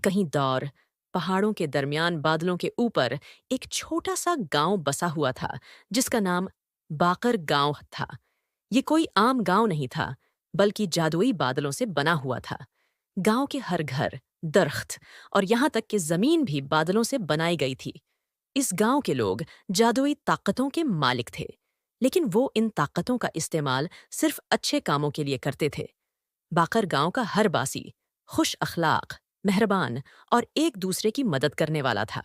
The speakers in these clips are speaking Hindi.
कहीं दौर पहाड़ों के दरमियान बादलों के ऊपर एक छोटा सा गांव बसा हुआ था जिसका नाम बाकर गांव था। ये कोई आम गांव नहीं था, बल्कि जादुई बादलों से बना हुआ था। गांव के हर घर, दरख्त और यहाँ तक कि जमीन भी बादलों से बनाई गई थी। इस गांव के लोग जादुई ताकतों के मालिक थे, लेकिन वो इन ताकतों का इस्तेमाल सिर्फ अच्छे कामों के लिए करते थे। बाकर गांव का हर बासी खुश अखलाक, मेहरबान और एक दूसरे की मदद करने वाला था।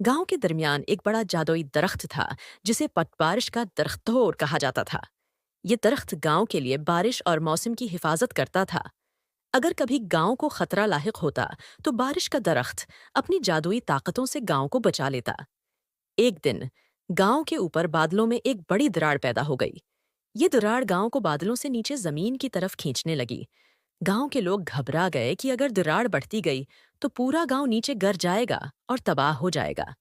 गांव के दरमियान एक बड़ा जादुई दरख्त था जिसे पटबारिश का दरख्तोर कहा जाता था। ये दरख्त गांव के लिए बारिश और मौसम की हिफाजत करता था। अगर कभी गांव को खतरा लाहिक होता तो बारिश का दरख्त अपनी जादुई ताकतों से गांव को बचा लेता। एक दिन गांव के ऊपर बादलों में एक बड़ी दरार पैदा हो गई। ये दरार गांव को बादलों से नीचे जमीन की तरफ खींचने लगी। गांव के लोग घबरा गए कि अगर दरार बढ़ती गई तो पूरा गांव नीचे गिर जाएगा और तबाह हो जाएगा।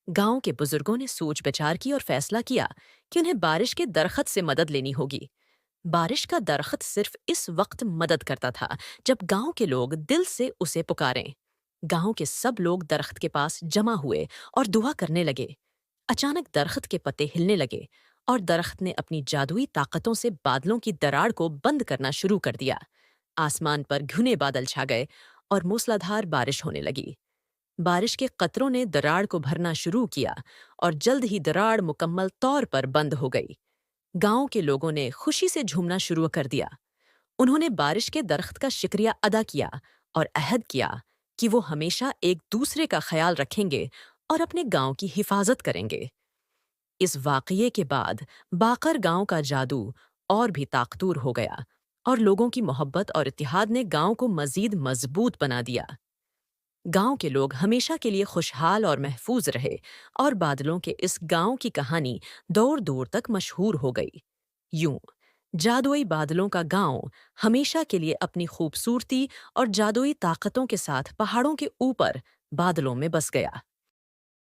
गांव के बुजुर्गों ने सोच विचार की और फैसला किया कि उन्हें बारिश के दरख्त से मदद लेनी होगी। बारिश का दरख्त सिर्फ इस वक्त मदद करता था जब गांव के लोग दिल से उसे पुकारें। गांव के सब लोग दरख्त के पास जमा हुए और दुआ करने लगे। अचानक दरख्त के पत्ते हिलने लगे और दरख्त ने अपनी जादुई ताकतों से बादलों की दरार को बंद करना शुरू कर दिया। आसमान पर घुने बादल छा गए और मूसलाधार बारिश होने लगी। बारिश के कतरों ने दरार को भरना शुरू किया और जल्द ही दरार मुकम्मल तौर पर बंद हो गई। गांव के लोगों ने खुशी से झूमना शुरू कर दिया। उन्होंने बारिश के दरख्त का शुक्रिया अदा किया और अहद किया कि वो हमेशा एक दूसरे का ख्याल रखेंगे और अपने गांव की हिफाजत करेंगे। इस वाकये के बाद बाकर गांव का जादू और भी ताकतूर हो गया और लोगों की मोहब्बत और इत्तेहाद ने गांव को मजीद मजबूत बना दिया। गांव के लोग हमेशा के लिए खुशहाल और महफूज रहे और बादलों के इस गांव की कहानी दूर दूर तक मशहूर हो गई। यूं जादुई बादलों का गांव हमेशा के लिए अपनी खूबसूरती और जादुई ताकतों के साथ पहाड़ों के ऊपर बादलों में बस गया।